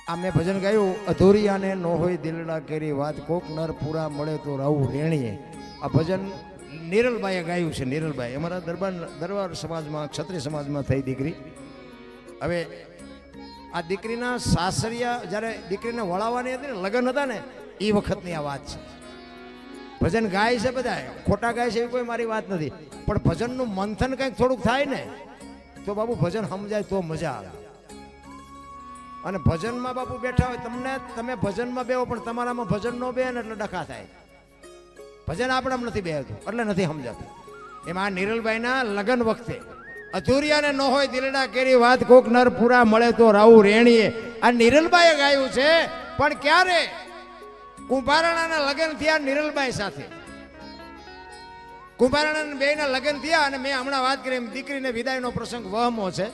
આ મેં ભજન ગાયું, અધૂરિયાને નો હોય દિલડા કેરી વાત, કોક નર પૂરા મળે તો રાવું રેણીએ. આ ભજન નિરલબાઈએ ગાયું છે. નિરલબાઈ અમારા દરબાર સમાજમાં, ક્ષત્રિય સમાજમાં થઈ દીકરી. હવે આ દીકરીના સાસરિયા જ્યારે દીકરીને વળાવવાની હતી ને, લગ્ન હતા ને, એ વખતની આ વાત છે. ભજન ગાય છે બધા, ખોટા ગાય છે એવી કોઈ મારી વાત નથી, પણ ભજનનું મંથન કંઈક થોડુંક થાય ને તો બાબુ ભજન સમજાય તો મજા આવે. અને ભજનમાં બાપુ બેઠા હોય તમે ભજનમાં બેહો પણ તમારામાં ભજન નો બે ને એટલે ડખા થાય. ભજન આપણે નથી બેહતું એટલે નથી સમજાતું. એમાં આ નિરલબાઈના લગ્ન વખતે અધૂરિયાને ન હોય દિલડા કેરી વાત, કોક નર પૂરા મળે તો રાવું રેણીએ. આ નિરલબાઈએ ગાયું છે. પણ ક્યારે? કુંભારાણાના લગ્ન થયા નિરલબાઈ સાથે. કુંભારાણા બેયના લગ્ન થયા અને મેં હમણાં વાત કરી એમ દીકરીને વિદાયનો પ્રસંગ વહમો છે.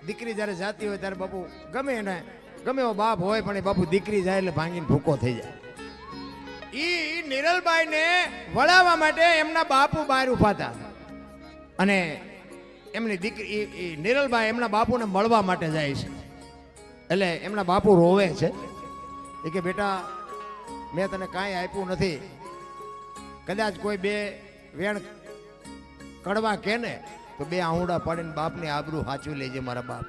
દીકરી જ્યારે જાતી હોય ત્યારે બાપુ ગમે એને ગમે એવો બાપ હોય પણ એ બાપુ દીકરી જાય એટલે ભાંગીને ભૂકો થઈ જાય. ઈ નિરલબાઈને વળાવવા માટે એમના બાપુ બહાર ઉભા હતા અને એમની દીકરી નિરલબાઈ એમના બાપુને મળવા માટે જાય છે. એટલે એમના બાપુ રોવે છે. એ કે બેટા મેં તને કાંઈ આપ્યું નથી, કદાચ કોઈ બે વેણ કડવા કે ને તો બે આહુડા પાડીને બાપની આબરૂ સાચવી લેજે મારા બાપ.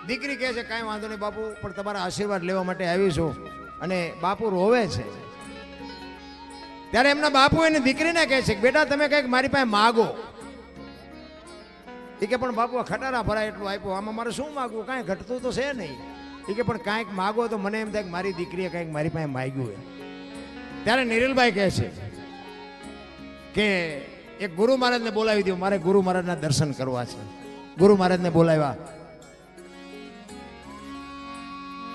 દીકરી કહે છે કાંઈ વાંધો નહીં બાપુ, પણ તમારા આશીર્વાદ લેવા માટે આવીશું. અને બાપુ રોવે છે. ત્યારે એમના બાપુ એની દીકરીને કહે છે બેટા તમે કંઈક મારી પાસે માગો. એ કે પણ બાપુ ખટારા ભરાય એટલું આપ્યું, આમાં મારે શું માગવું, કાંઈ ઘટતું તો છે નહીં. એ કે પણ કાંઈક માગો તો મને એમ થાય કે મારી દીકરીએ કંઈક મારી પાસે માગ્યું હોય. ત્યારે નિરલબાઈ કહે છે કે એક ગુરુ મહારાજને બોલાવી દો, મારે ગુરુ મહારાજના દર્શન કરવા છે. ગુરુ મહારાજને બોલાવ્યા.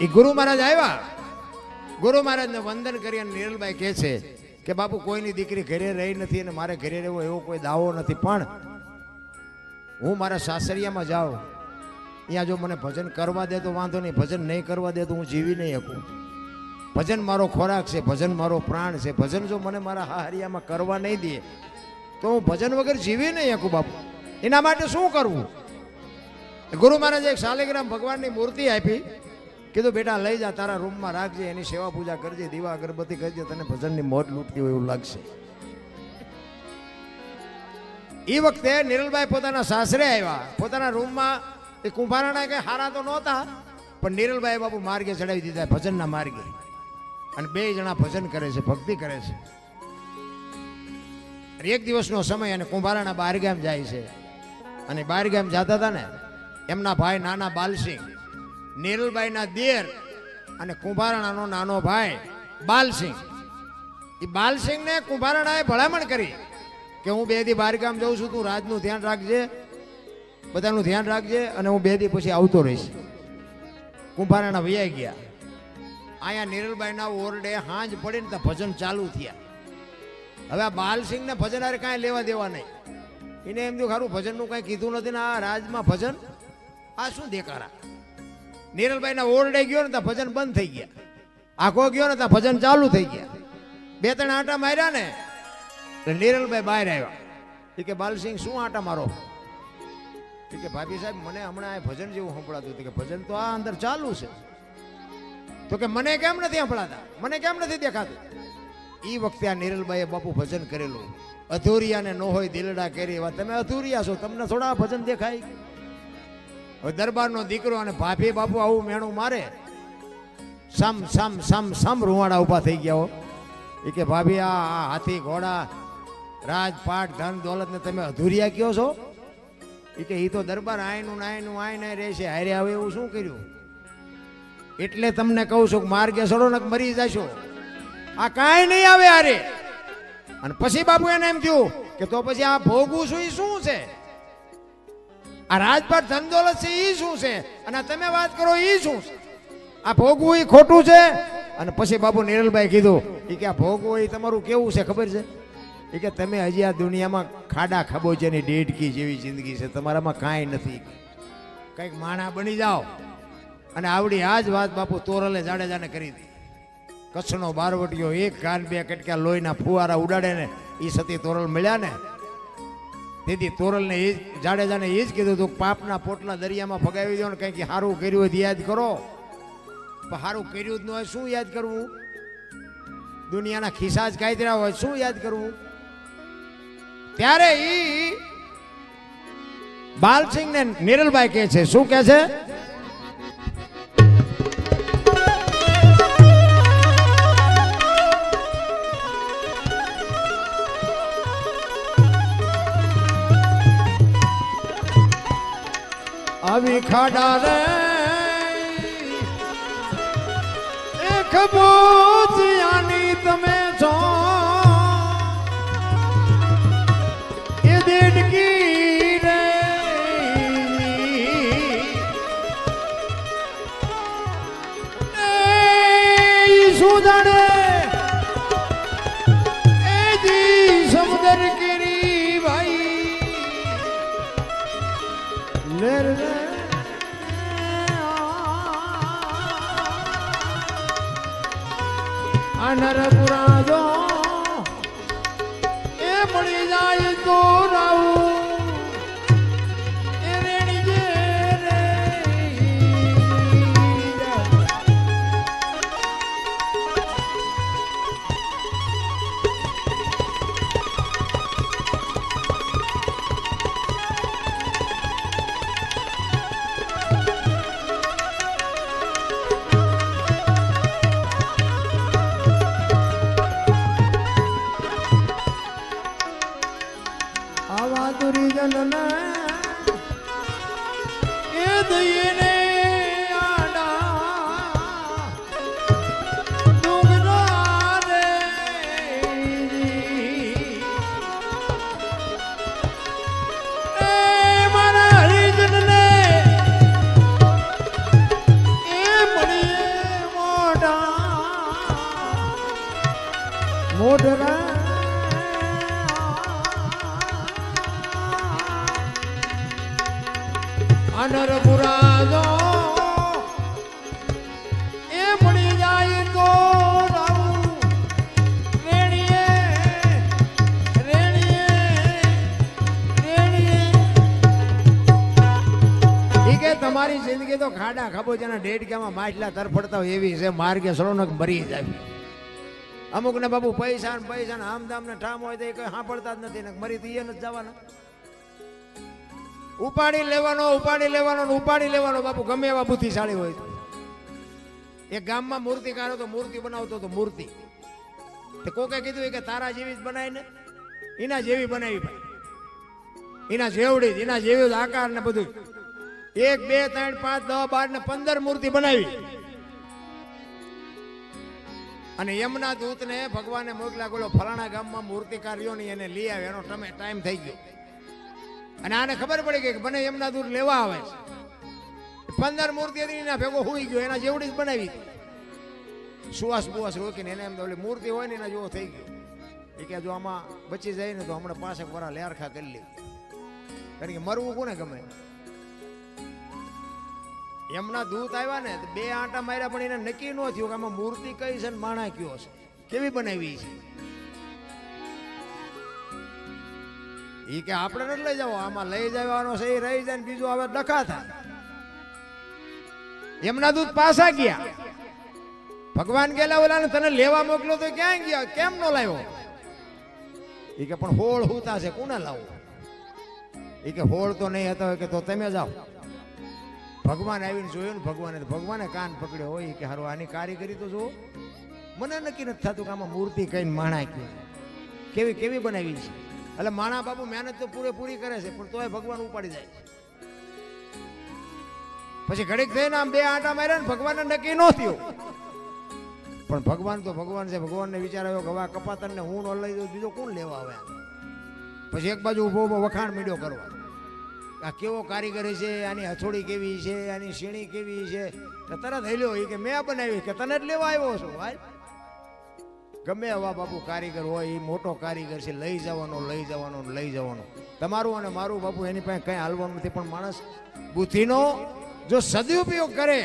એ ગુરુ મહારાજ આવ્યા. ગુરુ મહારાજને વંદન કરી અને નિરલબાઈ કહે છે કે બાપુ કોઈની દીકરી ઘરે રહી નથી અને મારે ઘરે રહેવો એવો કોઈ દાવો નથી, પણ હું મારા સાસરિયામાં જાઉં અહીંયા જો મને ભજન કરવા દે તો વાંધો નહીં, ભજન નહીં કરવા દે તો હું જીવી નહીં શકું. ભજન મારો ખોરાક છે, ભજન મારો પ્રાણ છે. ભજન જો મને મારા હાહરિયામાં કરવા નહીં દે તો હું ભજન વગર જીવી નહીં શકું બાપુ. એના માટે શું કરવું? ગુરુ મહારાજે એક શાલિગ્રામ ભગવાનની મૂર્તિ આપી. કીધું બેટા લઈ જા, તારા રૂમમાં રાખજે, એની સેવા પૂજા કરજે, દીવા અગરબત્તી કરજે, તને ભજનની મોજ લૂટતી હોય એવું લાગશે. એ વખતે નિરલબાઈ પોતાના સાસરે આવ્યા. પોતાના રૂમમાં એ કુંભારાણા કઈ હારા તો નહોતા, પણ નિરલબાઈ બાપુ માર્ગે ચડાવી દીધા, ભજનના માર્ગે. અને બે જણા ભજન કરે છે, ભક્તિ કરે છે. એક દિવસનો સમય અને કુંભારાણા બહારગામ જાય છે. અને બહારગામ જતા હતા ને એમના ભાઈ નાના બાલસિંહ, નિરલબાઈના દેર અને કુંભારાણાનો નાનો ભાઈ બાલસિંહ. એ બાલસિંહને કુંભારાણાએ ભલામણ કરી કે હું 2 દી બહારગામ જાઉં છું, તું રાજનું ધ્યાન રાખજે, બધાનું ધ્યાન રાખજે, અને હું 2 દી પછી આવતો રહીશ. કુંભારાણા વૈયા ગયા. અહીંયા નિરલબાઈના ઓરડે હાંજ પડીને તો ભજન ચાલુ થયા. હવે આ બાલસિંહને ભજન હારે કાંઈ લેવા દેવા નહીં. એને એમ થયું ખારું ભજનનું કાંઈ કીધું નથી ને આ રાજમાં ભજન આ શું દેખાડા. નિરલબાઈના ઓરડે ગયો ને ત્યાં ભજન બંધ થઈ ગયા. આખો ગયો ને ત્યાં ભજન ચાલુ થઈ ગયા. 2-3 આંટા માર્યા ને તો નિરલબાઈ બહાર આવ્યા. એ કે બાલસિંહ શું આંટા મારો? એ કે ભાભી સાહેબ મને હમણાં આ ભજન જેવું સંભળાતું હતું. કે ભજન તો આ અંદર ચાલુ છે. તો કે મને કેમ નથી સંભળાતા, મને કેમ નથી દેખાતું? એ વખતે આ નિરલબાઈએ બાપુ ભજન કરેલું, અધૂરિયાને ન હોય દિલડા કેરી વાત. તમે અધૂરિયા છો, તમને થોડા ભજન દેખાય? હવે દરબારનો દીકરો અને ભાભી બાપુ આવું મેણું મારે, સમ સમ સમ સમ રૂવાડા ઉભા થઈ ગયા હો. એ કે ભાભી આ હાથી ઘોડા રાજપાટ ધન દોલત ને તમે અધૂરિયા કયો છો? એ કે એ તો દરબાર આયનું આય રહેશે, હારે આવે એવું શું કર્યું? એટલે તમને કહું છું કે માર્ગે સડો ને મરી જશો, આ કાંઈ નહીં આવે હારે. અને પછી બાપુ એને એમ થયું કે તો પછી આ ભોગવું છું એ શું છે? આ રાજપાટ ધન દોલત છે એ શું છે? અને તમે વાત કરો એ શું છે? આ ભોગવું એ ખોટું છે? અને પછી બાપુ નિરલબાઈ કીધું એ કે આ ભોગવું એ તમારું કેવું છે ખબર છે? એ કે તમે હજી આ દુનિયામાં ખાડા ખાબોચિયાની ડેઢકી જેવી જિંદગી છે, તમારામાં કાંઈ નથી. કંઈક માણા બની જાઓ. અને આવડી આ જ વાત બાપુ તોરલે જાડેજાને કરી હતી. કચ્છનો બારવટીયો 1 કાન 2 કટકા લોહીના ફુવારા ઉડાડે ને એ સતી તોરલ મળ્યા ને તેથી તોરલને એ જાડેજાને એ જ કીધું હતું પાપના પોટલા દરિયામાં ભગાવી દો ને કંઈક સારું કર્યું હોય યાદ કરો. પણ સારું કર્યું જ ન હોય શું યાદ કરવું? દુનિયાના ખિસ્સા જ કાઢ્યા હોય શું યાદ કરવું? ત્યારે ઈ બાલસિંહ ને નિરલભાઈ કહે છે, શું કહે છે? આવી ખાડા રે એક બોચિયાની તમે છો એ દેડકી રે શું જાણે એ જી સમુદર કેરી ભાઈ લેર નરપુરા જો એ મળી જાય તો રાવું એ રેણી જે રે એ દઈને આડા ડુંગરા રે એ મારા હરિજનને એ મળીએ મોઢરા નરપુરા જો એ મળી જાય તો રાવું રેણીએ રેણીએ રેણીએ ઈ કે તમારી જિંદગી તો ખાડા ખાબોચિયાના ડેડકામાં માછલા તરફડતા હોય એવી છે. માર્ગે સળોનક મરી જાય. અમુક ને બાબુ પૈસા ને આમદામ ને ઠામ હોય તો એ કઈ સાંભળતા જ નથી ને મરી તો એ નથી જવાના. ઉપાડી લેવાનો ઉપાડી લેવાનો બાપુ ગમે એવા બુદ્ધિશાળી હોય. એક ગામમાં મૂર્તિકારો તો મૂર્તિ બનાવતો તો મૂર્તિ તે કોકે કીધું કે તારા જેવી જ બનાવી ને એના જેવી બનાવી ભાઈ એના જેવડી એના જેવી આકાર ને બધું 1 2 3 5 10 12 ને 15 મૂર્તિ બનાવી અને યમના દૂતને ભગવાને મોકલા ગોલો ફલાણા ગામમાં મૂર્તિકાર્યો ની એને લઈ આવે એનો ટાઈમ થઈ ગયો અને આને ખબર પડી ગઈ કે મને એમના દૂર લેવા આવે છે. 15 મૂર્તિ હતી એના ભેગો હોઈ ગયો એના જેવડી જ બનાવી સુવાસ બુવાસ રોકીને એને એમ તો ઓલી મૂર્તિ હોય ને એના જેવો થઈ ગયો. એ કે જો આમાં બચી જાય ને તો હમણાં 5 વરા લેરખા કરી લે કારણ કે મરવું કોને ગમે. એમના દૂત આવ્યા ને 2 આંટા માર્યા પણ એને નક્કી ન થયું કે આમાં મૂર્તિ કઈ છે ને માણા કયો છે કેવી બનાવી છે. ઈ કે આપણે નથી લઈ જાવ આમાં લઈ જવાનો છે એ રહી જાય ને બીજું હવે ડખા થાય. એમના દૂત પાછા ગયા. ભગવાન ગયેલા ઓલા ને તને લેવા મોકલો તો ક્યાં ગયા કેમ નો લાવ્યો? ઈ કે પણ હોળ હુતા છે કોને લાવો? ઈ કે હોળ તો નહીં હતા કે તો તમે જાઓ. ભગવાન આવીને જોયું ને ભગવાને કાન પકડ્યો હોય કે હારું આની કારીગરી તો જુઓ. મને નક્કી નથી થતું કે આમાં મૂર્તિ કઈ માણા કેવી કેવી બનાવી છે. એટલે માણા બાબુ મહેનત તો પૂરેપૂરી કરે છે પણ તોય ભગવાન ઉપાડી જાય છે. પછી ઘડીક થઈને આમ 2 આંટા માર્યા ને ભગવાનને નક્કી ન થયું પણ ભગવાન તો ભગવાન છે. ભગવાનને વિચાર આવ્યો કે હવે કપાતરને હું ન લઈ દઉં બીજો કોણ લેવા આવે. પછી એક બાજુ ઉભો વખાણ મીડ્યો કરવા આ કેવો કારીગર છે આની હથોડી કેવી છે આની સીણી કેવી છે તરત હેલ્યો એ કે મેં બનાવી કે તને જ લેવા આવ્યો છું. ભાઈ ગમે એવા બાપુ કારીગર હોય એ મોટો કારીગર છે. લઈ જવાનો તમારું અને મારું બાપુ એની પાસે કઈ હાલવાનું નથી. પણ માણસ બુદ્ધિનો જો સદુપયોગ કરે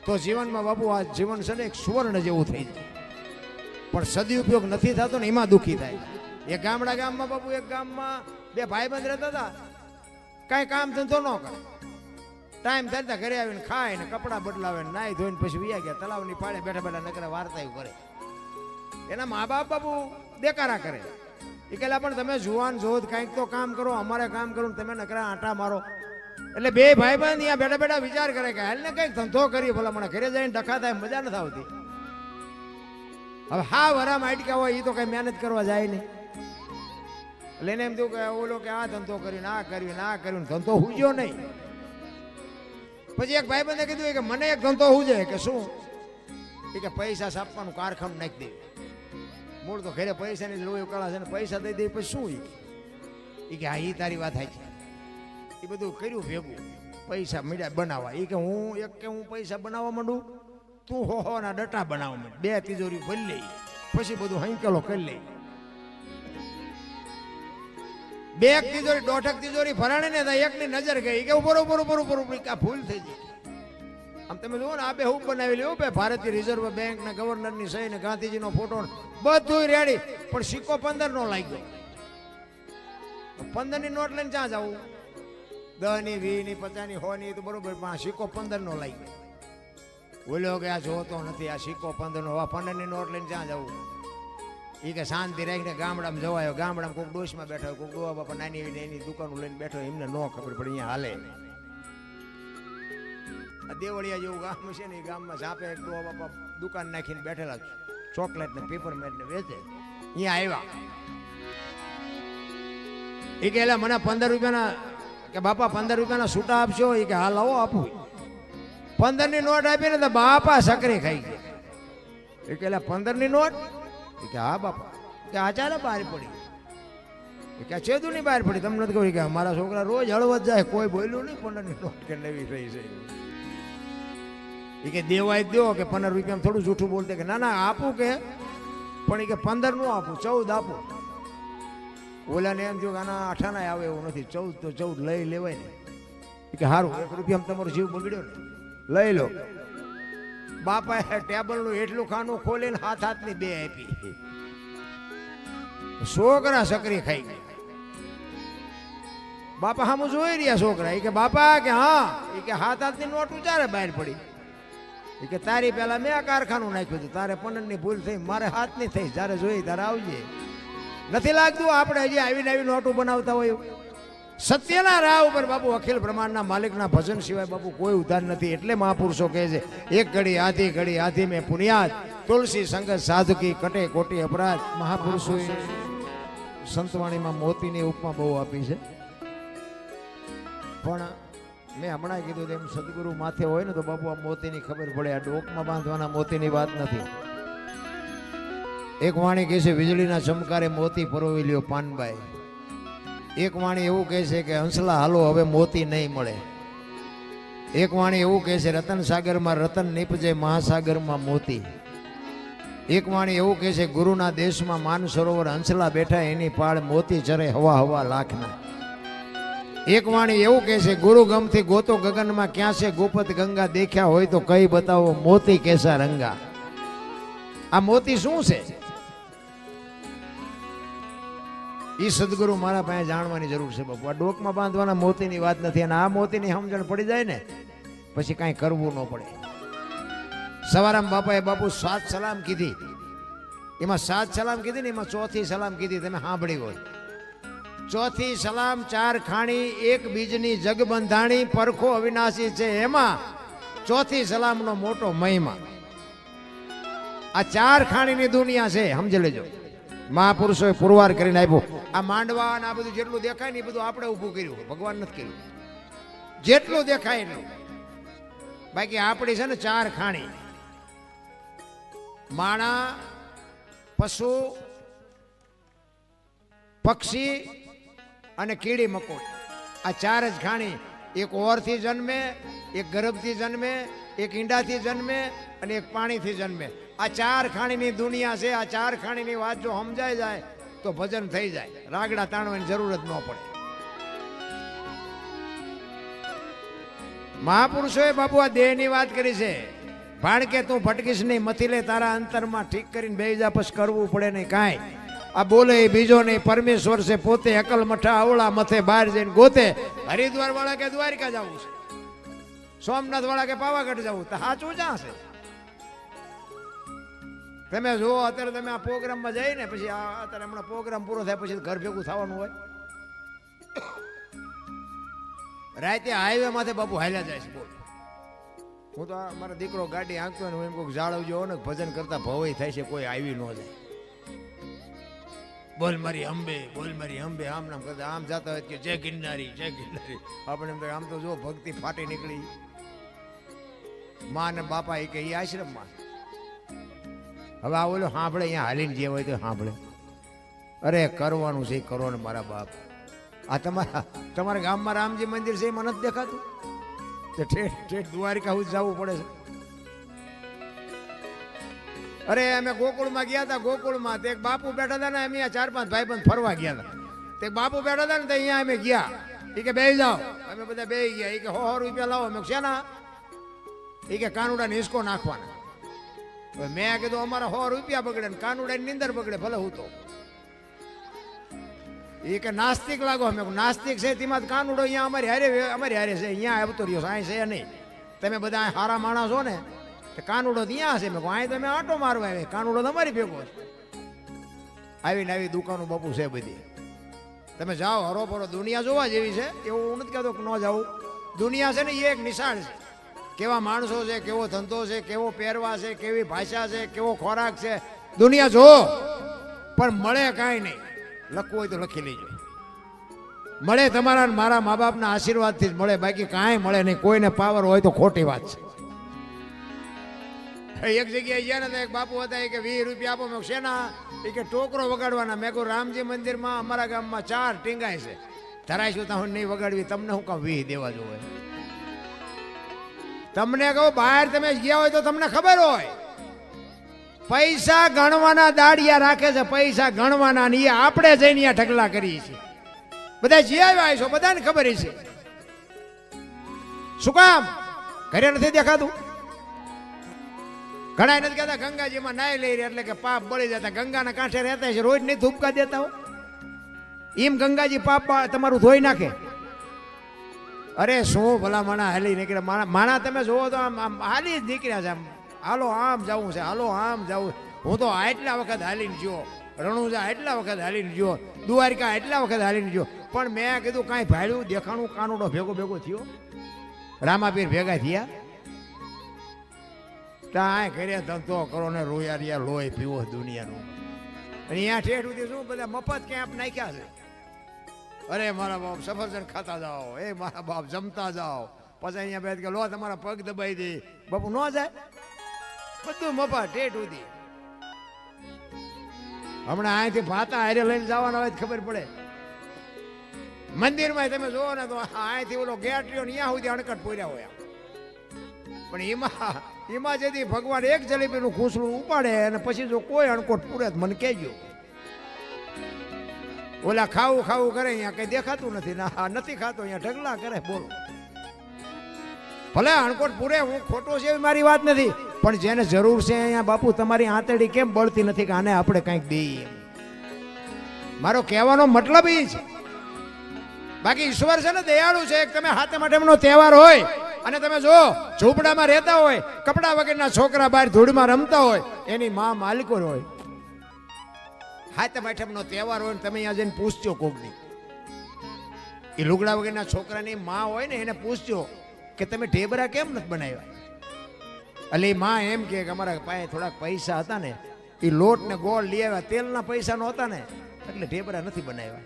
તો જીવનમાં બાપુ આ જીવન છે ને એક સુવર્ણ જેવું થઈ જાય. પણ સદુપયોગ નથી થતો ને એમાં દુઃખી થાય. એક ગામમાં બાપુ એક ગામમાં 2 બે ભાઈબંધ રહેતા હતા, કાંઈ કામ ધંધો ન કરે, ટાઈમ થતા ઘરે આવીને ખાય ને કપડાં બદલાવે ને નાઈ ધોઈને પછી વિયા ગયા તલાવની પાળે બેઠા બેઠા નકરા વાર્તાઓ કરે. એના મા બાપ બાપુ દેકારા કરે. એ કહેલા પણ તમે જુવાન છો કાંઈક તો કામ કરો, અમારે કામ કરું તમે નકરા આંટા મારો. એટલે બે ભાઈબંધ અહીંયા બેઠા બેઠા વિચાર કરે કે હાલ ને કંઈક ધંધો કરીએ, ભલા મને ઘરે જઈને ડખા થાય મજા નથી આવતી. હવે હા વરામાં અટક્યા હોય એ તો કઈ મહેનત કરવા જાય નહીં. એટલે એને એમ થયું કે ઓલો કે આ ધંધો કર્યું આ કર્યું ના કર્યું, ધંધો હુજ્યો નહીં. પછી એક ભાઈબંધે કીધું કે મને એક ધંધો હુજે. કે શું? એ કે પૈસા છાપવાનું કારખાનું નાખી દે. મૂળ તો ઘરે પૈસાની લોહી કળા છે ને, પૈસા દઈ દે પછી શું? એ કે હા એ તારી વાત થાય છે. એ બધું કર્યું ભેગું, પૈસા મીડિયા બનાવવા. એ કે હું પૈસા બનાવવા માંડું, તું હો ના ડટા બનાવવા માંડ. બે તિજોરી ભરી લઈ, પછી બધું હંકેલો કરી લઈ. બે તિજોરી દોઢક તિજોરી ભરાણી ને એકની નજર ગઈ કે બરોબર આ ભૂલ થઈ ગઈ. આમ તમે જુઓ ને આ બે હું બનાવી લ્યો, બે ભારતીય રિઝર્વ બેંક ના ગવર્નર ની સહી ને ગાંધીજી નો ફોટો બધું રેડી, પણ સિક્કો 15 નો લાગ્યો. 15 ની નોટ લઈને ક્યાં જવું? 10 ની 20 ની 50 ની 100 ની તો બરોબર, પણ આ સિક્કો 15 નો લાગ્યો. બોલ્યો કે આ જોતો નથી, આ સિક્કો 15 નો, 15 ની નોટ લઈને ક્યાં જવું? એ કે શાંતિ રાખીને ગામડામાં જવાયો. ગામડામાં કોઈક ડોશમાં બેઠો, કોઈક ડોવા બાપા નાની એની દુકાનો લઈને બેઠો, એમને ન ખબર પડે અહીંયા હાલે. આ દેવળિયા જેવું ગામ છે ને, એ ગામમાં સાપે એક ડોવા બાપા દુકાન નાખીને બેઠેલા, ચોકલેટ ને પેપરમેન્ટ ને વેચે. અહીંયા આવ્યા. એ કે મને 15 રૂપિયાના, કે બાપા 15 રૂપિયાના છૂટા આપશો? એ કે હાલ આવો આપું. 15 ની નોટ આપીને તો બાપા સકરી ખાઈ ગયા. એ કે 15 ની નોટ? કે હા બાપા. કે આચારે બહાર પડી? કે છેદું ની બહાર પડી? તમને નથી ખબર કે મારા છોકરા રોજ હળવદ જાય, કોઈ બોલ્યું નહીં 15 ની નોટ કે નવી થઈ છે. એ કે દેવાય દો, કે 15 રૂપિયા થોડું જૂઠું બોલતે. કે ના ના આપું, કે પણ એ કે 15 નું આપું, 14 આપું. ઓલાને એમ જો આના 8 ના આવે એવું નથી, 14 તો 14 લઈ લેવાય ને. કે સારું, 1 રૂપિયા તમારો જીવ બગડ્યો ને, લઈ લો. બાપાએ ટેબલ નું એટલું ખાનું ખોલીને હાથની 2 આપી. છોકરા સકરી ખાઈ ગયા. બાપા સામું જોઈ રહ્યા છોકરા. એ કે બાપા, કે હા. એ કે હાથની નોટ ઉચારે બહાર પડી. એ કે તારી પેલા મેં કારખાનું નાખ્યું હતું, તારે 15 ની ભૂલ થઈ, મારે હાથની થઈ, જયારે જોઈ તારે આવજે. નથી લાગતું આપણે હજી આવીને આવી નોટો બનાવતા હોય? સત્યના રાહ ઉપર બાપુ અખિલ બ્રહ્માંડના માલિકના ભજન સિવાય બાપુ કોઈ ઉધાર નથી. એટલે મહાપુરુષો કહે છે, એક ઘડી આધી મેં પુનિયાદ, તુલસી સંગત સાધુકી કટે કોટી અપરાધ. મહાપુરુષોએ સંતવાણીમાં મોતીની ઉપમા બહુ આપી છે, પણ મેં હમણાં કીધું તેમ સદગુરુ માથે હોય ને તો બાપુ આ મોતીની ખબર પડે. આ ડોકમાં બાંધવાના મોતીની વાત નથી. એક વાણી કહે છે, વીજળીના ચમકારે મોતી પરોવી લ્યો પાનબાઈ. એક વાણી એવું કહે છે કે હંસલા હાલો હવે મોતી નહીં મળે. એક વાણી એવું કહે છે, રતન સાગરમાં રતન નીપજે મહાસાગરમાં મોતી. એક વાણી એવું કહે છે, ગુરુના દેશમાં માન સરોવર હંસલા બેઠા એની પાળ મોતી ચરે હવા લાખના. એક વાણી એવું કહે છે, ગુરુ ગમથી ગોતો ગગનમાં ક્યાં છે ગોપત ગંગા, દેખ્યા હોય તો કઈ બતાવો મોતી કેસા રંગા. આ મોતી શું છે? એ સદગુરુ મારા પાસે જાણવાની જરૂર છે બાપુ. આ ડોકમાં બાંધવાના મોતીની વાત નથી. અને આ મોતીની સમજણ પડી જાય ને પછી કાંઈ કરવું ન પડે. સવારામ બાપાએ બાપુ 7 સલામ કીધી. એમાં 7 સલામ કીધી ને, એમાં 4થી સલામ કીધી તમે સાંભળી હોય. 4થી સલામ 4 ખાણી, 1 બીજની જગ બંધાણી, પરખો અવિનાશી છે એમાં 4થી સલામનો મોટો મહિમા. આ 4 ખાણીની દુનિયા છે, સમજી લેજો. મહાપુરુષોએ પુરવાર કરીને આપ્યો. આ માંડવા આ બધું જેટલું દેખાય ને એ બધું આપણે ઊભું કર્યું, ભગવાન નથી કર્યું. જેટલું દેખાય એટલું. બાકી આપણી છે ને 4 ખાણી, માણા, પશુ, પક્ષી અને કીડી મકોડી. આ 4 જ ખાણી. એક ઓરથી જન્મે, એક ગર્ભથી જન્મે, એક ઈંડાથી જન્મે અને એક પાણીથી જન્મે. આ 4 ખાણીની દુનિયા છે. આ 4 ખાણીની વાત જો સમજાઈ જાય તો ભજન થઈ જાય, રાગડા તાણવાની જરૂર જ ન પડે. મહાપુરુષોએ બાપુ આ દેહની વાત કરી છે. ભાણકે તું ભટકીશ નહીં, મથી લે તારા અંતરમાં, ઠીક કરીને બેહી જા, પછી કરવું પડે નહીં કાંઈ. આ બોલે એ બીજો નહીં, પરમેશ્વર છે પોતે, અકલ મઠા અવળા મથે બહાર જઈને ગોતે. હરિદ્વાર વાળા કે દ્વારિકા જવું છે, સોમનાથ વાળા કે પાવાગઢ જવું, તો સાચું ક્યાં છે? તમે જુઓ અત્યારે તમે આ પ્રોગ્રામમાં જઈને પછી અત્યારે હમણાં પ્રોગ્રામ પૂરો થાય પછી ઘર ભેગું થવાનું હોય. રાતે હાઈવે માથે બાપુ હાલ્યા જાય છે. બોલ, હું તો મારો દીકરો ગાડી આંકતો હોય ને હું એમ કહું જાળવજો ને, ભજન કરતા ભવાઈ થાય છે, કોઈ આવી ન જાય. બોલ મારી અંબે, બોલ મારી અંબે, આમ નામ કરતા આમ જતા હોય કે જય ગિરનારી, જય ગિરનારી. આપણે એમ આમ તો જો ભક્તિ ફાટી નીકળી. માં ને બાપા એ કે એ આશ્રમમાં. હવે આ ઓલો સાંભળે, અહીંયા હાલીને જે હોય તો સાંભળે. અરે કરવાનું છે કરો ને મારા બાપ. આ તમારા ગામમાં રામજી મંદિર છે એમાં નથી દેખાતું? તો ઠેઠ દ્વારિકા સુધી જવું પડે છે. અરે અમે ગોકુળમાં ગયા હતા, ગોકુળમાં તે એક બાપુ બેઠા હતા ને, અમે 4-5 ભાઈબંધ ફરવા ગયા હતા. તે બાપુ બેઠા હતા ને તો અહીંયા અમે ગયા. એ કે બેસી જાઓ, અમે બધા બેસી ગયા. એ કે 100 રૂપિયા લાવો. અમે શેના? એ કે કાનુડા હિસકો નાખવાના. મેં કીધું અમારા 100 રૂપિયા બગડે ને કાનુડા ની નીંદર બગડે, ભલે હું તો. એ કે નાસ્તિક લાગો. અમે નાસ્તિક છે તેમાં કાનુડો અહીંયા અમારી હારે છે, અહીંયા આવતો રહ્યો, અહીં છે નહીં. તમે બધા સારા માણસ છો ને, કાનુડો ત્યાં છે. મેં કહું અહીં તમે આટો મારવા આવે, કાનુડો તમારી ભેગો છે. આવીને આવી દુકાનો બાપુ છે બધી. તમે જાઓ હરોફરો, દુનિયા જોવા જેવી છે. એવું હું નથી કહેતો કે ન જાઉં. દુનિયા છે ને એ એક નિશાળ છે. કેવા માણસો છે, કેવો ધંધો છે, કેવો પહેરવા છે, કેવી ભાષા છે, કેવો ખોરાક છે, દુનિયા જો. પણ મળે કાંઈ નહીં. લખવું હોય તો લખી લેજો. મળે તમારા મારા મા બાપના આશીર્વાદથી જ મળે, બાકી કાંઈ મળે નહીં. કોઈને પાવર હોય તો ખોટી વાત છે. એક જગ્યાએ ગયા ને એક બાપુ હતા કે 20 રૂપિયા આપો. મેં શેના? એ કે ટોકરો વગાડવાના. મેં કહું રામજી મંદિરમાં અમારા ગામમાં 4 ટીંગાય છે, ધરાઈશું તો હું નહીં વગાડવી. તમને હું કામ 20 દેવા જોવે? તમને કહું બહાર તમે ગયા હોય તો તમને ખબર હોય, પૈસા ગણવાના દાડિયા રાખે છે, પૈસા ગણવાના. એ આપણે જઈને અહીંયા ઢગલા કરીએ છીએ. બધા જે આવ્યા છો બધાને ખબર છે. શું કામ? ઘરે નથી દેખાતું? ઘણા નથી કહેતા ગંગાજીમાં નાઈ લઈ રહ્યા એટલે કે પાપ બળી જતા. ગંગાના કાંઠે રહેતા છે, રોજ નહીં ધૂપકા દેતા હો? એમ ગંગાજી પાપ તમારું ધોઈ નાખે? અરે શું ભલા માણા હાલી નીકળ્યા. માણા તમે જોવો તો આમ હાલી જ નીકળ્યા છે. આમ હાલો આમ જવું છે, હાલો આમ જવું. હું તો આટલા વખત હાલીને ગયો, રણુજા એટલા વખત હાલીને ગયો, દ્વારિકા એટલા વખત હાલીને ગયો. પણ મેં કીધું કાંઈ ભાડ્યું દેખાણું કાનુડો ભેગો થયો, રામાપીર ભેગા થયા. ત્યાં ઘરે ધંધો કરો ને રોયા લોહી પીવો દુનિયાનું. અને અહીંયા ઠેઠ સુધી શું બધા મફત કેમ્પ નાખ્યા છે. અરે મારા બાપ સફરજન ખાતા જાઓ, એ મારા બાપ જમતા જાઓ. પછી અહીંયા બેઠ કે લો તમારા પગ દબાઈ દે. બાપુ ન જાય, બધું મફત ઠેઠ સુધી. હમણાં અહીંથી ભાતા હારે લઈને જવાના હોય ખબર પડે. મંદિરમાં તમે જોવો ને તો અહીંથી ઓલો ગેટ રહ્યો ને ત્યાં સુધી અણકટ પૂર્યા હોય. પણ એમાં જેથી ભગવાન એક જલેબીનું ખૂંસલું ઉપાડે અને પછી જો કોઈ અણકોટ પૂરે મને કહેજો. ઓલા ખાવું કરે, અહીંયા કઈ દેખાતું નથી, ના નથી ખાતો, અહીંયા ઢગલા કરે. બોલો, ભલે અણકોટ પૂરે, હું ખોટો છે એવી મારી વાત નથી, પણ જેને જરૂર છે અહીંયા બાપુ તમારી આંતરડી કેમ બળતી નથી કે આને આપણે કંઈક દઈએ? મારો કહેવાનો મતલબ એ છે. બાકી ઈશ્વર છે ને દયાળુ છે. તમે હાથે માટેનો તહેવાર હોય અને તમે જો ઝૂંપડામાં રહેતા હોય, કપડા વગરના છોકરા બહાર ધૂળમાં રમતા હોય, એની માં માલિકો હોય. હાથે માટેનો તહેવાર હોય ને તમે અહીંયા જઈને પૂછજો કોકની, એ લુગડા વગરના છોકરાની માં હોય ને એને પૂછજો કે તમે ઢેબરા કેમ નથી બનાવ્યા? એટલે એ માં એમ કે અમારા પાસે થોડાક પૈસા હતા ને, એ લોટ ને ગોળ લઈ આવ્યા, તેલના પૈસા નહોતા ને એટલે ઢેબરા નથી બનાવ્યા.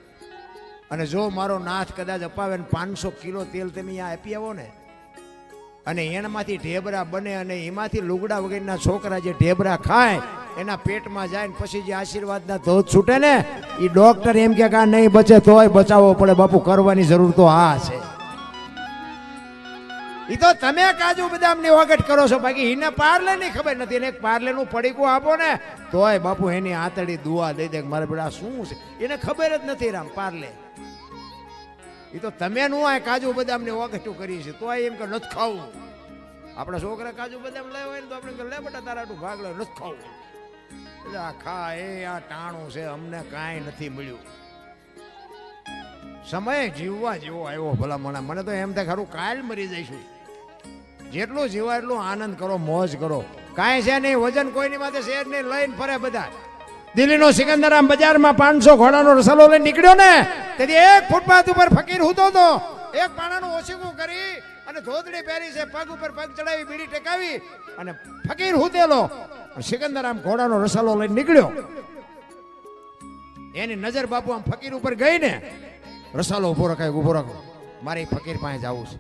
અને જો મારો નાથ કદાચ અપાવે ને 500 કિલો તેલ તમે અહીંયા આપી આવો ને, અને એનામાંથી ઢેબરા બને અને એમાંથી લુગડા વગરના છોકરા જે ઢેબરા ખાય એના પેટમાં જાય ને પછી જે આશીર્વાદના ધોધ છૂટે ને, એ ડોક્ટર એમ કે આ નહીં બચે તોય બચાવવો પડે. બાપુ કરવાની જરૂર તો આ છે. એ તો તમે કાજુ બદામની વગટ કરો છો, બાકી એને પાર્લે ની ખબર નથી. એને પાર્લે નું પડીકું આપો ને તોય બાપુ એની આંતળી દુઆ દઈ દે મારે બેટા શું છે, એને ખબર જ નથી. રામ પાર્લે એ તો તમે નું આ કાજુ બદામ ની વગટું કરી છે તો એમ કે નથી ખાવું. આપણા છોકરા કાજુ બદામ લાવ્યા હોય ને તો આપણે લે બેટા તારા ભાગ લે, નથી ખાવું. એટલે આખા આ ટાણું છે, અમને કાંઈ નથી મળ્યું. સમય જીવવા જેવો આવ્યો ભલા મને તો એમ થાય ખરું કાલ મરી જઈશું. જેટલું જીવાય એટલું આનંદ કરો, મોજ કરો. કાંઈ છે નહીં, વજન કોઈની માથે શેર નહીં, લઈને ફરે બધા. દિલ્હીનો સિકંદરામ બજારમાં 500 ઘોડાનો રસાલો લઈને નીકળ્યો ને, તેથી એક ફૂટપાથ ઉપર ફકીર હૂતો હતો. એક પાણાનું ઓછીકું કરી અને ધોતડી પહેરી છે, પગ ઉપર પગ ચડાવી, બીડી ટેકાવી અને ફકીર હૂતેલો સિકંદરામ ઘોડાનો રસાલો લઈને નીકળ્યો. એની નજર બાપુ આમ ફકીર ઉપર ગઈ ને, રસાલો ઉભો રખાય, ઉભો રાખો, મારે ફકીર પાસે જવું છે.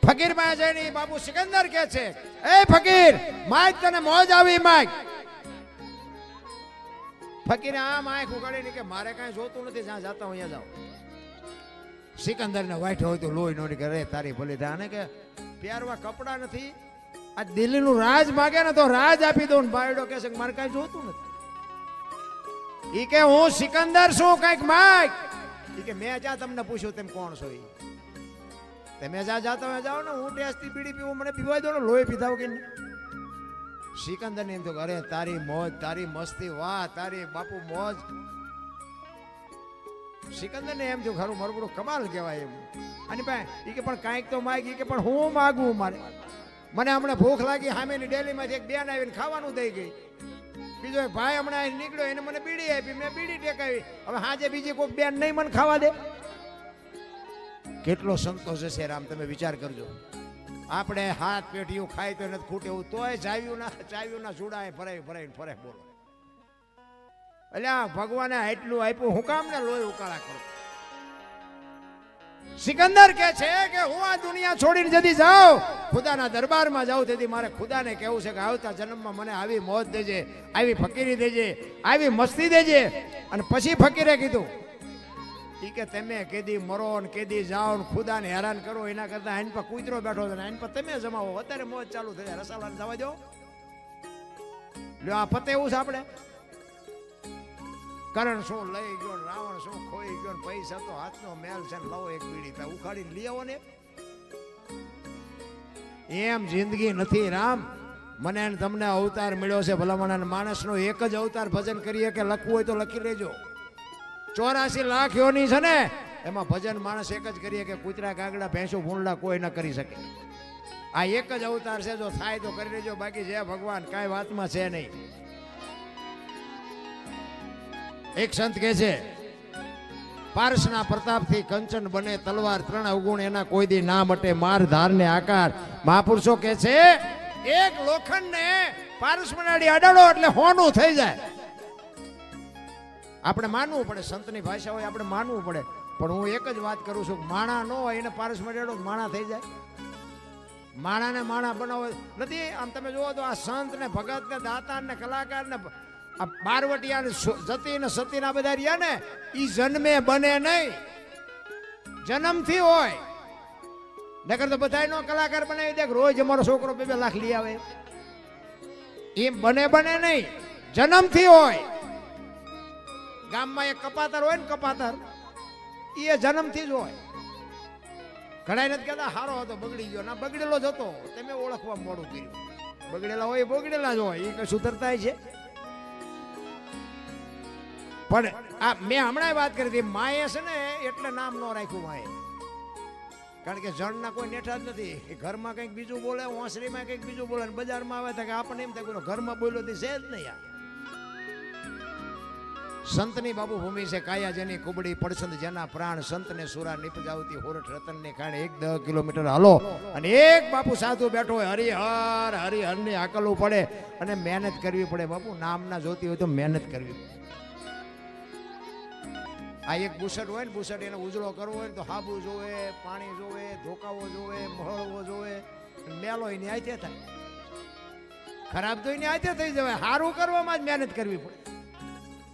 ફકીર પાસે જઈને બાપુ સિકંદર કે છે, એ ફકીર, માય તને મોજ આવી માય. ફકીરે આમ આંખ ઉગાડી કે મારે કાંઈ જોતું નથી, જ્યાં જાતા હું અહીંયા જાઉં. સિકંદર ને વાઈટ હોય તો લોહી નો નીકળે, તારી ભલી થાય ને કે પ્યારવા કપડા નથી, આ દિલ્હીનું રાજ માગે ને તો રાજ આપી દઉં. બાયડો કે છે કે મારે કાંઈ જોતું નથી. ઈ કે હું સિકંદર છું, કઈક માગ. ઈ કે મેં જા તમને પૂછ્યું તેમ કોણ છો? ઈ તમે જા જાતા જાઓ ને, હું ટેસ્ટી બીડી પીવું, મને પીવા દો ને, લોહી પીધા કે સિકંદર ને એમ તો અરે તારી મોજ, તારી મસ્તી, વાહ તારી બાપુ મોજ. સિકંદર ને એમ થયું ખરું મારું કમાલ કહેવાય એમ. અને ભાઈ ઈ કે પણ કાંઈક તો માગી, કે પણ હું માગું, મારે મને હમણાં ભૂખ લાગી, સામેની ડેલીમાંથી એક બેન આવીને ખાવાનું દઈ ગઈ. બીજો એક ભાઈ હમણાં નીકળ્યો, એને મને બીડી આપી, મેં બીડી ટેકાવી. હવે હાજે બીજી કોઈ બેન નહીં મને ખાવા દે. કેટલો સંતોષ હશે રામ, તમે વિચાર કરજો. આપણે હાથ પેટીયું ખાય તો નથી ખૂટે એવું, તોય ચાવ્યું ના ચૂડા ફરે બોલો. એટલે ભગવાને એટલું આપ્યું, હું કામ ને લોહી ઉકાળા કરો. સિકંદર કે છે કે હું આ દુનિયા છોડીને જતી જાઉં, ખુદાના દરબારમાં જાઉં, તેથી મારે ખુદાને કહેવું છે કે આવતા જન્મમાં મને આવી મોજ દેજે, આવી ફકીરી દેજે, આવી મસ્તી દેજે. અને પછી ફકીરે કીધું ઈ કે તમે કેદી મરો ને કેદી જાઓ ને ખુદાને હેરાન કરો, એના કરતા આઈન પર કૂતરો બેઠો છે, આઈન પર તમે જમાવો, અત્યારે મોજ ચાલુ થઈ જાય, રસાલાને જવા દો. લ્યો આ પતે એવું છે આપણે. કરણ શું લઈ ગયો, રાવણ શું ખોઈ ગયો, પૈસા તો હાથનો મેલ છે, લવો એક બીડી ઉખાડીને લઈ આવો ને. એમ જિંદગી નથી રામ. મને તમને અવતાર મળ્યો છે ભલામણ, માણસનો એક જ અવતાર ભજન કરીએ કે લખવું હોય તો લખી લેજો. 84 લાખ યોની છે ને, એમાં ભજન માણસ એક જ કરીએ કે કૂતરા કાગડા ભેંસો ભૂંડલા કોઈ ન કરી શકે. આ એક જ અવતાર છે, જો થાય તો કરી લેજો, બાકી જય ભગવાન કાંઈ વાતમાં છે નહીં. એક સંત કહે છે, પારસના પ્રતાપથી કંચન બને તલવાર, 3 અવગુણ એના કોઈ દી ના મટે, માર ધાર ને આકાર. મહાપુરુષો કહે છે એક લોખંડ ને પારસ મનાડી અડાડો એટલે હોનું થઈ જાય. આપણે માનવું પડે, સંતની ભાષા હોય આપણે માનવું પડે. પણ હું એક જ વાત કરું છું, માણા ન હોય એને પારસ મનાડો માણા થઈ જાય. માણાને માણા બનાવો નથી. આમ તમે જુઓ તો આ સંત ને ભગત ને દાતાર ને કલાકાર ને આ બારવટિયા ને જતી ને સતી ના બધા રહ્યા ને, ઈ જન્મે બને નહીં, જન્મથી હોય. નકર તો બધા નો કલાકાર બનાવી દે, રોજ અમારો છોકરો 2 લાખ લઈ આવે. એમ બને નહીં, જન્મથી હોય. ગામમાં એક કપાતર હોય ને, કપાતર એ જન્મથી જ હોય. ઘણા નથી કહેતા હારો હતો બગડી ગયો, ના બગડેલો જ હતો, તમે ઓળખવા મોડું કર્યું. બગડેલા હોય બગડેલા જ હોય, એ કઈ સુધરતા છે. પણ આ મેં હમણાં વાત કરી હતી, માએ છે ને એટલે નામ ન રાખ્યું માએ, કારણ કે જણના કોઈ નેઠા જ નથી. એ ઘરમાં કંઈક બીજું બોલે, ઓસરીમાં કંઈક બીજું બોલે, બજારમાં આવે તો કે આપણને એમ થાય ઘરમાં બોલ્યો છે જ નહીં. આ સંતની બાબુ ભૂમિ છે, કાયા જેની કુબડી પડસંદ જેના પ્રાણ, સંતને સુરા નિપજાવતી હોરઠ રતનને કારણે 1-10 કિલોમીટર હાલો અને એક બાપુ સાધુ બેઠો હોય, હરિહર ની આકલવું પડે અને મહેનત કરવી પડે. બાપુ નામના જોતી હોય તો મહેનત કરવી પડે. આ એક બુસટ હોય ને, બુસટ એને ઉજળો કરવો હોય ને તો હાબુ જોવે, પાણી જોવે, ધોકાવો જોવે, મહળવો જોવે, મેલો એની આયતે થાય, ખરાબ તો એની આયતે થઈ જવાય. સારું કરવામાં જ મહેનત કરવી પડે.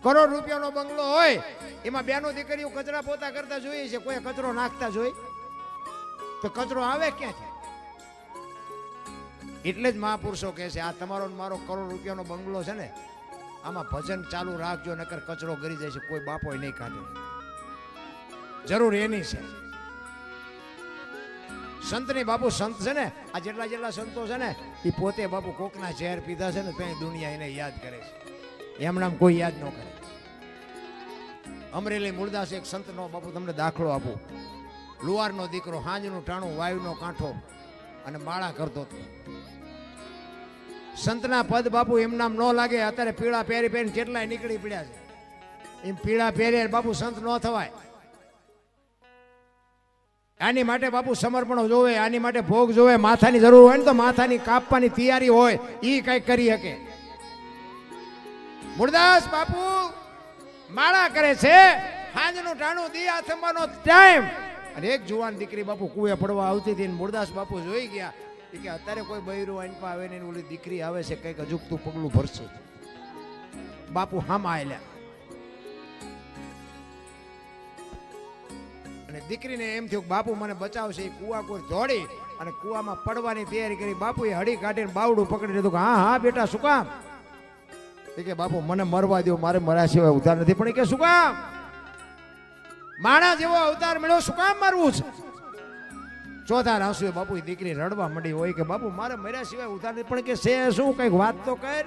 કરોડ રૂપિયાનો બંગલો હોય, એમાં બેનો દીકરીઓ કચરા પોતા કરતા જોઈએ છે, કોઈ કચરો નાખતા જોઈ તો કચરો આવે ક્યાંથી? એટલે જ મહાપુરુષો કહે છે, આ તમારો મારો કરોડ રૂપિયાનો બંગલો છે ને, આમાં ભજન ચાલુ રાખજો, નકર કચરો ગરી જાય છે, કોઈ બાપો નહીં કાઢે. જરૂર એની છે. સંતની બાપુ સંત છે ને, આ જેટલા સંતો છે ને, એ પોતે બાપુ કોકના ઝેર પીધા છે ને, તો દુનિયા એને યાદ કરે છે. એમનામ કોઈ યાદ ન કરે. અમરેલી મૂળદાસ એક સંતનો બાપુ તમને દાખલો આપું. લુવારનો દીકરો, હાંજનું ટાણું, વાયુનો કાંઠો અને માળા કરતો હતો. સંતના પદ બાપુ એમનામ ન લાગે. અત્યારે પીળા પહેરી પહેરીને કેટલાય નીકળી પડ્યા છે. એમ પીળા પહેરી બાપુ સંત ન થવાય. આની માટે બાપુ સમર્પણો જોવે, આની માટે ભોગ જોવે. માથાની જરૂર હોય ને તો માથાની કાપવાની તૈયારી હોય, એ કઈ કરી શકે. મૂળદાસ બાપુ માળા કરે છે, હાંજનું ટાણું દિયા થંબાનો ટાઈમ. અને એક જુવાન દીકરી બાપુ કુએ પડવા આવતી હતી. મૂળદાસ બાપુ જોઈ ગયા કે અત્યારે કોઈ બૈરું આઈનપા આવે ને ઓલી દીકરી આવે છે, કંઈક અજુકતું પગલું ભરશે. બાપુ હામાં આયલા અને દીકરીને એમ થયું કે બાપુ મને બચાવશે. એ કુવા કોઈ દોડી અને કુવામાં પડવાની તૈયારી કરી. બાપુએ હડી કાઢીને બાવડું પકડી લીધું કે હા હા બેટા શું કામ? કે બાપુ મને મરવા દો, મારે મર્યા સિવાય ઉધાર નથી. પણ કે શું કામ? માણસ જેવો અવતાર મળ્યો, શું કામ મારવું છે? ચોથા રાસુએ બાપુ દીકરી રડવા માંડી હોય કે બાપુ મારે મર્યા સિવાય ઉધાર નથી. પણ કે છે શું, કઈક વાત તો કર.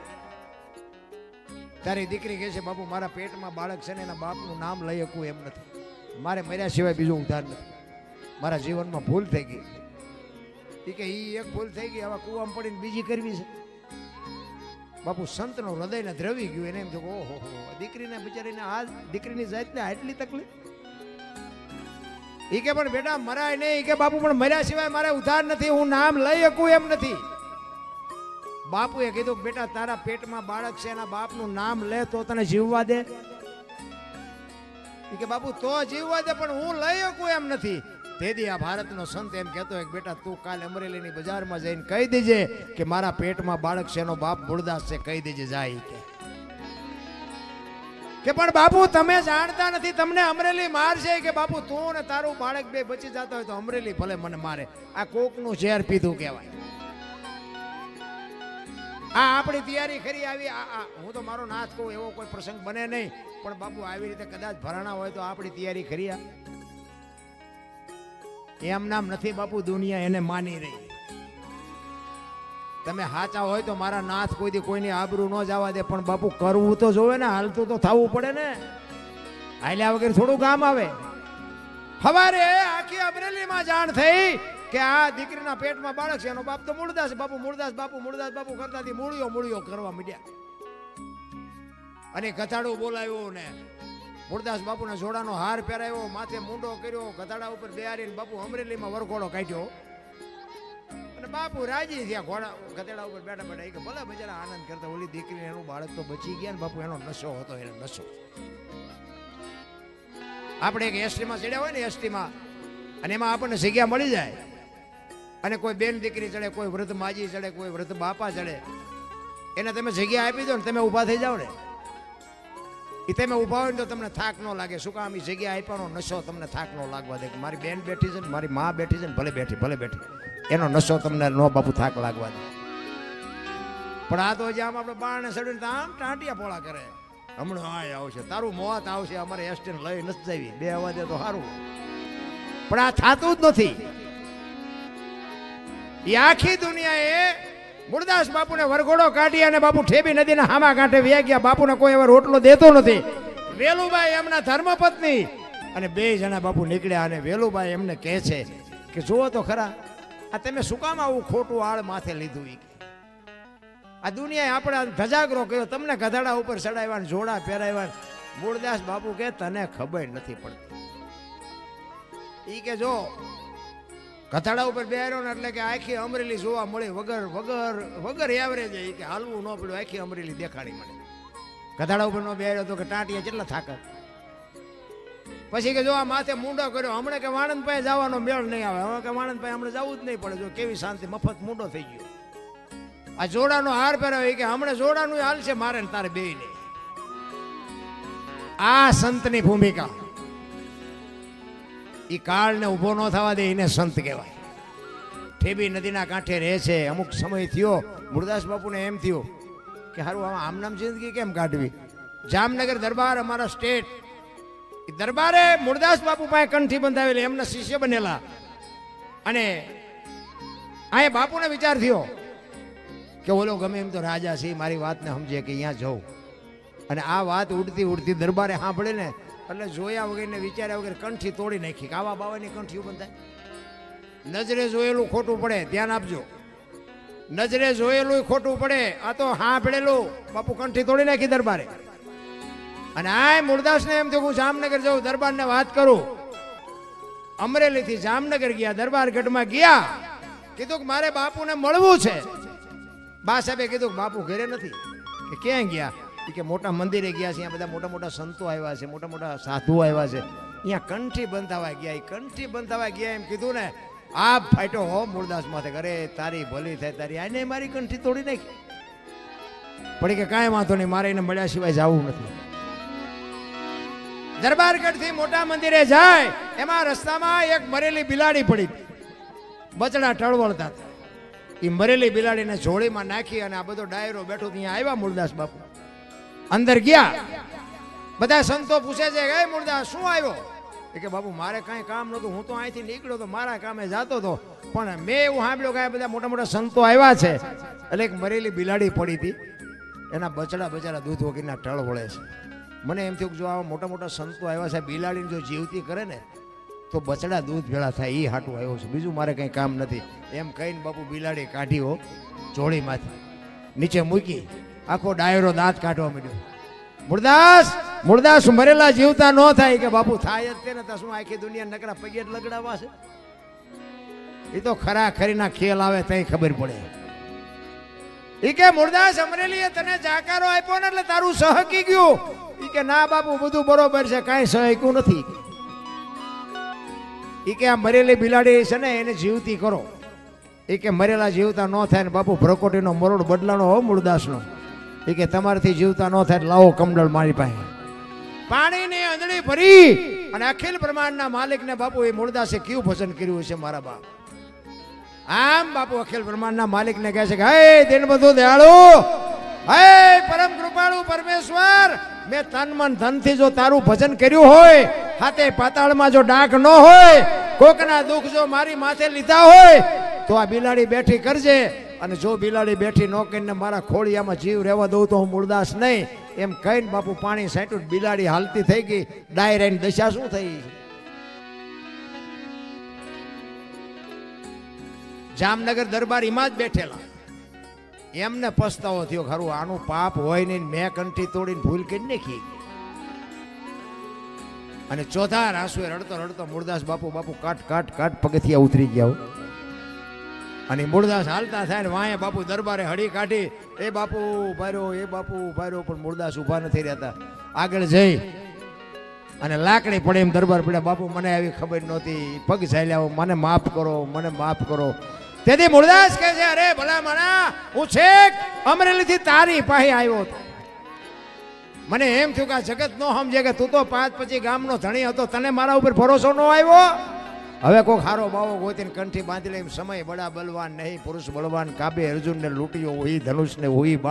તારી દીકરી કહે છે બાપુ મારા પેટમાં બાળક છે ને એના બાપનું નામ લઈ શકું એમ નથી. મારે મર્યા સિવાય બીજું ઉધાર નથી. મારા જીવનમાં ભૂલ થઈ ગઈ. એ કે ઈ એક ભૂલ થઈ ગઈ, હવે કુવામાં પડીને બીજી કરવી છે. બાપુ સંતનો હૃદયને દ્રવી ગયું. એને એમ થયું ઓહો દીકરીને બિચારીને આ દીકરીની જાતને આટલી તકલીફ. ઈ કે પણ બેટા મરાય નહીં. કે બાપુ પણ મર્યા સિવાય મારે ઉધાર નથી, હું નામ લઈ શકું એમ નથી. બાપુએ કીધું કે બેટા તારા પેટમાં બાળક છે, એના બાપનું નામ લે તો તને જીવવા દે. ઈ કે બાપુ તો જીવવા દે, પણ હું લઈ શકું એમ નથી. તેથી આ ભારતનો સંત એમ કહેતો હોય કે બેટા તું કાલે અમરેલીની બજારમાં જઈને કહી દેજે કે મારા પેટમાં બાળક છે, એનો બાપ મૂળદાસ છે, કહી દેજે જાય. કે પણ બાપુ તમે જાણતા નથી, તમને અમરેલી મારશે. કે બાપુ તું ને તારું બાળક બે બચી જતા હોય તો અમરેલી ભલે મને મારે. આ કોકનું ઝેર પીધું કહેવાય. આ આપણી તૈયારી ખરી આવી. હું તો મારો નાથ કહું એવો કોઈ પ્રસંગ બને નહીં, પણ બાપુ આવી રીતે કદાચ ભરાણા હોય તો આપણી તૈયારી ખરી. એમ નામ નથી બાપુ, દુનિયા એને માની રહી. તમે સાચા હોય તો મારા નાથ કોઈ દી કોઈની આબરૂ ન જવા દે, પણ બાપુ કરવું તો જોવે ને, હાલતું તો થવું પડે ને. હાલ્યા વગર થોડું કામ આવે. હવારે આખી અમરેલીમાં જાણ થઈ કે આ દીકરીના પેટમાં બાળક છે, એનો બાપ તો મૂળદાસ. બાપુ મૂળદાસ બાપુ મૂળદાસ બાપુ કરતાથી મૂળિયો કરવા માંડ્યા. અને ગધાડું બોલાવ્યો ને મૂળદાસ બાપુને જોડાનો હાર પહેરાવ્યો, માથે મુંડો કર્યો, ગધાડા ઉપર બેહારીને બાપુ અમરેલીમાં વરઘોડો કાઢ્યો. અને બાપુ રાજી થયા. ઘોડા ગધેડા ઉપર બેઠા બેઠા કે ભલે બજારા આનંદ કરતા. ઓલી દીકરી એનું બાળક તો બચી ગયા ને બાપુ, એનો નશો હતો, એનો નશો. આપણે એક એસટીમાં ચડ્યા હોય ને, એસટીમાં, અને એમાં આપણને જગ્યા મળી જાય, અને કોઈ બેન દીકરી ચડે, કોઈ વૃદ્ધ માજી ચડે, કોઈ વૃદ્ધ બાપા ચડે, એને તમે જગ્યા આપી દો ને તમે ઊભા થઈ જાઓ ને, એ તમે ઊભા હોય ને તો તમને થાક ન લાગે. શું કામ? એ જગ્યા આપ્યાનો નશો તમને થાક ન લાગવા દે. મારી બેન બેઠી છે ને, મારી મા બેઠી છે ને, ભલે બેઠી ભલે બેઠી, એનો નશો તમને નો બાપુ થાક લાગવા દે. પણ આ તો હજી આમ આપણે બાળને ચડીને આમ ટાંટિયા પોળા કરે. હમણાં આ આવશે, તારું મોત આવશે, અમારે એસટીને લઈ નથી જવી, બે અવાજે તો સારું. પણ આ થતું જ નથી. એ આખી દુનિયાએ મૂળદાસ બાપુને વરઘોડો કાઢી અને બાપુ ઠેબી નદીના હામા કાંઠે વ્યા ગયા. બાપુને કોઈ એવો રોટલો દેતો નથી. વેલુબાઈ એમના ધર્મપત્ની અને બે જણા બાપુ નીકળ્યા. અને વેલુબાઈ એમને કહે છે કે જુઓ તો ખરા, આ તમે શું કામ આવું ખોટું આળ માથે લીધું? આ દુનિયાએ આપણે ધજાગરો કર્યો, તમને ગધાડા ઉપર ચડાવ્યા, જોડા પહેરાવ્યા. મૂળદાસ બાપુ કે તને ખબર નથી પડતી. ઈ કે જો ગધાડા ઉપર બેહાર્યો ને એટલે કે આખી અમરેલી જોવા મળી, વગર વગર વગર એવરેજ. કે હાલવું ન પડ્યું, આખી અમરેલી દેખાડી મળે. ગધાડા ઉપર નો બેહાર્યો તો કે ટાંટિયા કેટલા થાકત. પછી કે જો આ માથે મુંડો કર્યો, હમણાં કે વાણંદ પાસે જવાનો મેળ નહીં આવે. હવે કે વાણંદ પાસે હમણાં જવું જ નહીં પડે. જો કેવી શાંતિ, મફત મુંડો થઈ ગયો. આ જોડાનો હાર પહેરાવ્યો કે હમણાં જોડાનું હાલ છે મારે ને તારે બે નહીં. આ સંતની ભૂમિકા. એ કાળને ઉભો ન થવા દે, એને સંત કહેવાય. ઠેબી નદીના કાંઠે રહે છે. અમુક સમય થયો મૂળદાસ બાપુને એમ થયું કે હારું આમ નામ જિંદગી કેમ કાઢવી. જામનગર દરબાર અમારા સ્ટેટ, એ દરબારે મૂળદાસ બાપુ પાસે કંઠી બંધાવેલી, એમના શિષ્ય બનેલા. અને અહીંયા બાપુને વિચાર થયો કે ઓલો ગમે એમ તો રાજા છે, મારી વાતને સમજે કે અહીંયા જવું. અને આ વાત ઉડતી ઉડતી દરબારે સાંભળે ને એટલે જોયા વગર ને વિચાર્યા વગર કંઠી તોડી નાખી કે આવા બાવાની કંઠીઓ બંધાય. નજરે જોયેલું ખોટું પડે, ધ્યાન આપજો. નજરે જોયેલું ખોટું પડે, આ તો સાંભળેલું બાપુ કંઠી તોડી નાખી દરબારે. અને આ મૂળદાસને એમ થયું હું જામનગર જાઉં, દરબારને વાત કરું. અમરેલીથી જામનગર ગયા, દરબારગઢમાં ગયા, કીધું કે મારે બાપુને મળવું છે. બા સાહેબે કીધું કે બાપુ ઘરે નથી. કે ક્યાં ગયા? કે મોટા મંદિરે ગયા છે, અહીંયા બધા મોટા મોટા સંતો આવ્યા છે, મોટા મોટા સાધુઓ આવ્યા છે, અહીંયા કંઠી બંધાવા ગયા. એ કંઠી બંધાવા ગયા એમ કીધું ને આ ફાટ્યો હો મૂળદાસ માથે. અરે તારી ભલી થાય તારી, આને મારી કંઠી તોડી નાખી. પડી કે કાંઈ વાંધો નહીં, મારે એને મળ્યા સિવાય જવું નથી. દરબારગઢથી મોટા મંદિરે જાય એમાં રસ્તામાં એક મરેલી બિલાડી પડી, બચડા ટળવળતા હતા. એ મરેલી બિલાડીને જોડીમાં નાખી અને આ બધો ડાયરો બેઠો ત્યાં આવ્યા મૂળદાસ બાપુ. અંદર ગયા, બધા સંતો પૂછે છે કે મૂળદાસ શું આવ્યો? કે બાપુ મારે કાંઈ કામ નહોતું, હું તો અહીંથી નીકળ્યો તો મારા કામે જતો હતો, પણ મેં એવું સાંભળ્યું કે બધા મોટા મોટા સંતો આવ્યા છે એટલે એક મરેલી બિલાડી પડી હતી, એના બચડા બચારા દૂધ વગરના ટળ વળે છે. મને એમ થયું કે જો આવા મોટા મોટા સંતો આવ્યા છે, બિલાડીને જો જીવતી કરે ને તો બચડા દૂધ ભેળા થાય, એ હાટું આવ્યો છે, બીજું મારે કંઈ કામ નથી. એમ કહીને બાપુ બિલાડી કાઢી હો જોડીમાંથી, નીચે મૂકી, આખો ડાયરો દાંત કાઢવા માંડ્યો. મૂળદાસ મરેલા જીવતા ન થાય કે બાપુ થાય જ તેને તો શું આખી દુનિયા નકરા પગે લગડાવા છે? એ તો ખરા ખરીના ખેલ આવે તઈ ખબર પડે. એ કે મૂળદાસ અમરેલીએ તને જાકારો આપ્યો ને એટલે તારું સહકી ગયું. એ કે ના બાપુ બધું બરોબર છે, કાંઈ સહક્યું નથી. એ કે આ મરેલી બિલાડી છે ને એને જીવતી કરો. એ કે મરેલા જીવતા ન થાય ને બાપુ ભ્રકોટીનો મરોડ બદલાનો હો મૂળદાસનો. એ કે તમારાથી જીવતા ન થાય લાવો કમડળ મારી પાસે. પાણીની અંજળી ભરી અને અખિલ બ્રહ્માંડના માલિકને બાપુ એ મૂળદાસે કેવું ભજન કર્યું છે મારા બાપ. આમ બાપુ અખિલ બ્રહ્માંડના માલિકને કહે છે કે હે દિન બધું દયાળુ, હે પરમ કૃપાળુ પરમેશ્વર, મેં તન મન ધનથી જો તારું ભજન કર્યું હોય, હાથે પાતાળમાં જો ડાક ન હોય, કોકના દુઃખ જો મારી માથે લીધા હોય તો આ બિલાડી બેઠી કરજે. અને જો બિલાડી બેઠી ન કરીને મારા ખોળિયામાં જીવ રહેવા દઉં તો હું મૂળદાસ નહીં. એમ કહીને બાપુ પાણી સાંટ્યું, બિલાડી હાલતી થઈ ગઈ. ડાયરાની દશા શું થઈ? જામનગર દરબાર એમાં જ બેઠેલા, એમને પસ્તાવો થયો, ખરું આનું પાપ હોય નહીં, મેં કંઠી તોડીને ભૂલ કરી નાખી. અને ચોથા રાસુએ રડતો રડતો મૂળદાસ બાપુ કાટ પગથિયા ઉતરી ગયા. અને મૂળદાસ હાલતા થાય ને વાંહે બાપુ દરબારે હળી કાઢી, એ બાપુ ઉભાર્યો, એ બાપુ ઉભાર્યો, પણ મૂળદાસ ઉભા નથી રહેતા. આગળ જઈ અને લાકડી પડે એમ દરબાર પડ્યા. બાપુ મને આવી ખબર નહોતી, પગ ઝાલ્યા, મને માફ કરો, મને માફ કરો. તેથી મૂળદાસ કહે છે અરે ભલા મણા, હું છેક અમરેલીથી તારી પાસે આવ્યો હતો. મને એમ થયું કે આ જગત નો સમજે કે તું તો 5 પછી ગામનો ધણી હતો, તને મારા ઉપર ભરોસો ન આવ્યો. હવે કોઈ ખારો બાવો ગોતીને કંઠી બાંધી લે. સમય બડા બલવાન નહીં, પુરુષ બળવાન, કાબે અર્જુનને લૂંટ્યો, હોય ધનુષને હોય બા